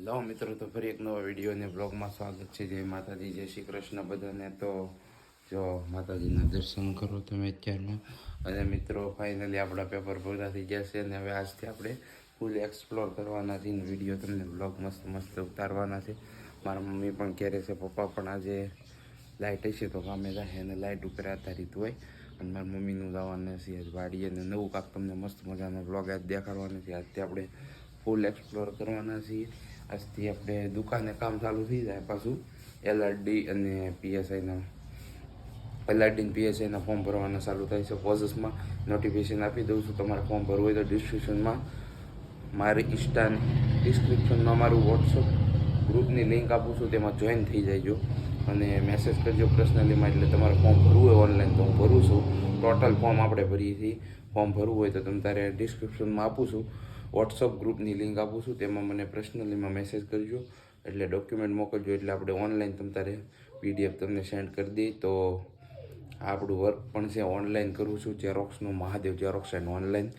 Hello મિત્રો, તો ફરી એક નવા વિડીયો અને બ્લોગમાં સ્વાગત છે. જય માતાજી, જય શ્રી કૃષ્ણ બધાને. તો જો માતાજીના દર્શન કરો તમે અત્યારમાં. અને મિત્રો ફાઇનલી આપણા પેપર પૂરા થઈ ગયા છે અને હવે આજથી આપણે ફૂલ એક્સપ્લોર કરવાના છે. વિડીયો તમને બ્લોગ મસ્ત મસ્ત ઉતારવાના છે. મારા મમ્મી પણ ઘેરે છે, પપ્પા પણ આજે લાઇટ હશે તો કામે જાય અને લાઇટ ઉપર આધારિત હોય. અને મારા મમ્મીનું જવાના છે આજ વાડી અને નવું કાંક તમને મસ્ત મજાનો બ્લોગ આજ દેખાડવાનો છે. આજથી આપણે ફૂલ એક્સપ્લોર કરવાના છીએ. આજથી આપણે દુકાને કામ ચાલુ થઈ જાય પાછું. એલઆરડી અને પીએસઆઈના એલઆરડી અને પીએસઆઈના ફોર્મ ભરવાના ચાલુ થાય છે. પ્રોસેસમાં નોટિફિકેશન આપી દઉં છું. તમારે ફોર્મ ભરવું હોય તો ડિસ્ક્રિપ્શનમાં મારી ડિસ્ક્રિપ્શનમાં મારું વોટ્સઅપ ગ્રુપની લિંક આપું છું, તેમાં જોઈન થઈ જાયજો અને મેસેજ કરજો પર્સનલીમાં. એટલે તમારે ફોર્મ ભરવું હોય ઓનલાઈન તો હું ભરું છું. ટોટલ ફોર્મ આપણે ભરીએ છીએ. ફોર્મ ભરવું હોય તો તમે તારે ડિસ્ક્રિપ્શનમાં આપું છું, વોટ્સઅપ ગ્રુપની લિંક આપું છું, તેમાં મને પર્સનલીમાં મેસેજ કરજો. એટલે ડોક્યુમેન્ટ મોકલજો, એટલે આપણે ઓનલાઈન તમ તારે પીડીએફ તમને સેન્ડ કરી દઈ. તો આપણું વર્ક પણ છે ઓનલાઈન કરું છું. ઝેરોક્સનું મહાદેવ ઝેરોક્સ એન્ડ ઓનલાઈન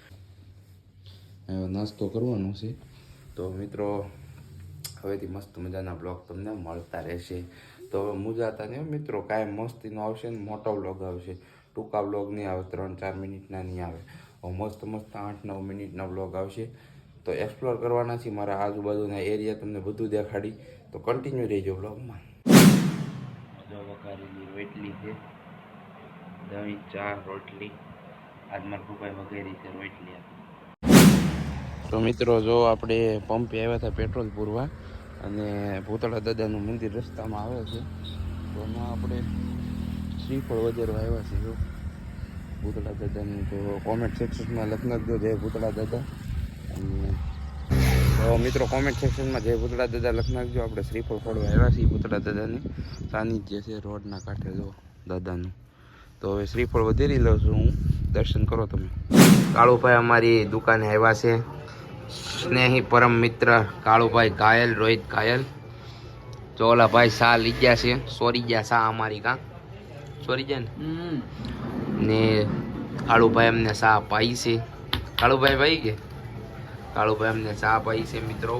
નાસ્તો કરવાનો છે. તો મિત્રો હવેથી મસ્ત મજાના બ્લોગ તમને મળતા રહેશે. તો હવે મુજાતા નહીં મિત્રો, કાંઈ મસ્તીનો આવશે ને મોટો બ્લોગ આવશે. ટૂંકા બ્લોગ નહીં આવે, 3-4 મિનિટના નહીં આવે. મસ્ત મસ્ત 8-9 મિનિટના બ્લોગ આવશે. તો એક્સપ્લોર કરવાના છે મારા આજુબાજુના એરિયા, તમને બધું દેખાડી. તો કન્ટિન્યુ રહેજો બ્લોગમાં. જો વઘારેલી રોટલી છે, દહીં, ચા, રોટલી. આજ મારા પપ્પાએ વઘારી છે રોટલી. તો મિત્રો જો આપણે પંપે આવ્યા હતા પેટ્રોલ પૂરવા, અને ભૂતળા દાદાનું મંદિર રસ્તામાં આવે છે. તો એમાં આપણે શ્રીફળ વધારવા આવ્યા છે. જો ભૂતળા દાદાનું તો કોમેન્ટ સેક્શનમાં લખી નાખજો જય ભૂતળા દાદા. અને તો મિત્રો કોમેન્ટ સેક્શનમાં જય ભૂતળા દાદા લખી નાખજો. આપણે શ્રીફળ ફોડવા આવ્યા છીએ ભૂતળા દાદાની સાનિધ્ય છે રોડના કાંઠે જો દાદાનું. તો હવે શ્રીફળ વધારી લઉં છું હું. દર્શન કરો તમે. કાળુભાઈ અમારી દુકાને આવ્યા છે. સ્નેહી પરમ મિત્ર કાળુભાઈ ઘાયલ, રોહિત ઘાયલ. ચોલા ભાઈ શાહ લઈ ગયા છે. સોરી ગયા શાહ અમારી કાં સોરી ગયા ને કાળુભાઈ અમને શાહ પાઈ છે. કાળુભાઈ ભાઈ કે કાળુભાઈ અમને શાહ પાઈ છે મિત્રો.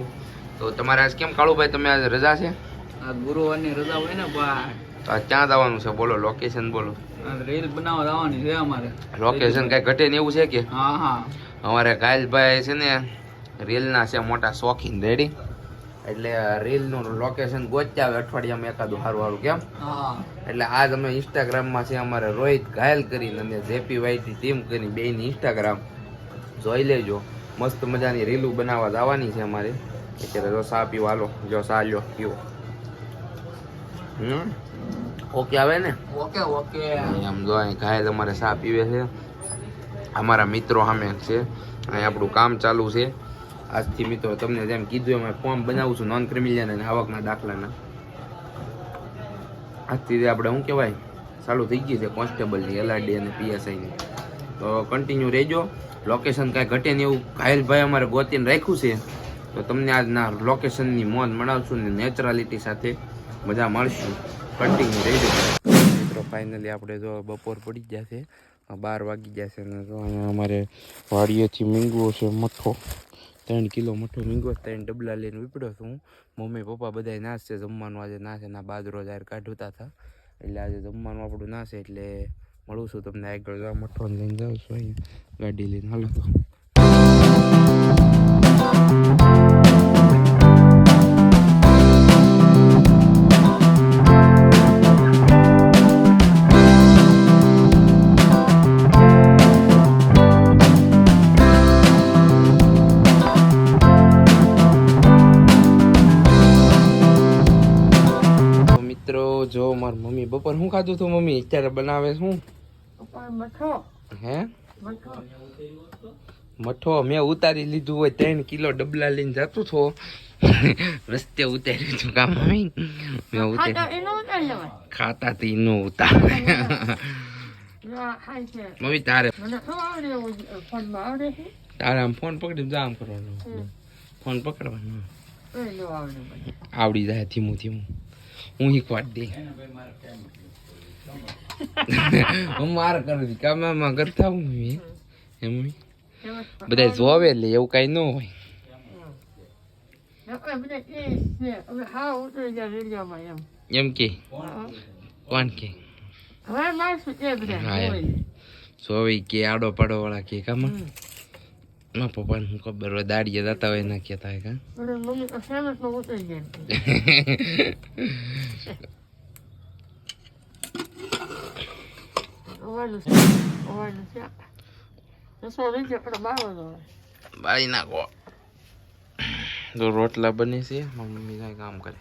તો તમારે આજ કેમ કાળુભાઈ, તમે આજ રજા છે? આ ગુરુવારની રજા હોય ને ભાઈ. તો આ ક્યાં જવાનું છે બોલો, લોકેશન બોલો. રીલ બનાવવા જવાની છે અમારે. લોકેશન કઈ ઘટે ને એવું છે કે? હા હા, અમારે ઘાયલભાઈ છે ને રીલના છે મોટા શોખીન, રેડી. એટલે રીલનું લોકેશન ગોચ્યા આવે અઠવાડિયામાં એકાદું સારું સારું કેમ. એટલે આજ અમે ઇન્સ્ટાગ્રામમાં છે અમારે રોહિત ઘાયલ કરીને અને જેપી વાયટી ટીમ કરીને બેયની ઇન્સ્ટાગ્રામ જોઈ લેજો. મસ્ત મજાની રીલું બનાવવા જવાની છે અમારે. અત્યારે જો સા પીવો, હાલો જો સા લ્યો પીવો. ઓકે આવે ને? Okay okay. આમ જો અહીં ઘાયલ અમારે સા પીવે છે. અમારા મિત્રો સામે છે. અહીં આપણું કામ ચાલુ છે આજથી મિત્રો. તમને જેમ કીધું એમ ફોર્મ બનાવું છું નોન ક્રિમિલિયન અને આવકના દાખલાના. આજથી આપણે શું કહેવાય ચાલુ થઈ ગઈ છે કોન્સ્ટેબલની, એલઆરડી અને પીએસઆઈની. તો કન્ટિન્યુ રહેજો. લોકેશન કાંઈ ઘટે ને એવું ઘાયલભાઈ અમારે ગોતીને રાખ્યું છે. તો તમને આજના લોકેશનની મોજ મળાવશું ને નેચરાલિટી સાથે મજા મળશું. કન્ટિન્યુ રહેજો મિત્રો. ફાઇનલી આપણે જો બપોર પડી ગયા છે, 12 વાગી ગયા છે. અને જો અહીંયા અમારે વાડીએથી મીંગવો છે મઠો, 3 કિલો મઠો મીંગવો, 3 ડબલા લઈને ઉપડ્યો છું હું. મમ્મી પપ્પા બધા નાશ છે. જમવાનું આજે ના છે, ના બાજરો જાહેર કાઢતા હતા. એટલે આજે જમવાનું આપણું ના છે. એટલે મળું છું તમને આગળ. જવા મઠો લઈને જાઉં છું અહીંયા ગાડી લઈને. હાલો તો જો મારી મમ્મી બપોર શું ખાધું તું મમ્મી? અત્યારે બનાવે શું? હે મઠો મેં ઉતારી લીધું હોય. 3 કિલો ડબલા લઈને જતું છો રસ્તે ઉતાર્યું છું કામ મમ્મી. મેં ઉતારી ખાતા તી નો ઉતાર મમ્મી. તારે તારે આમ ફોન પકડીને જા આમ કરવાનો. ફોન પકડવાનો આવડી જાય ધીમું ધીમું. હું શીખવાડી દે. હું મારે કરું કામમાં કરતા હું એમ બધા જોવે એટલે એવું કઈ ન હોય. એમ કે કોણ કે સોવી કે આડો પાડો વાળા કે કામ ના પપ્પાને હું ખબર હોય દાડીએ જતા હોય ના કહેતા હોય કા બાળી નાખો તો રોટલા બને છે મમ્મી કાંઈ કામ કરે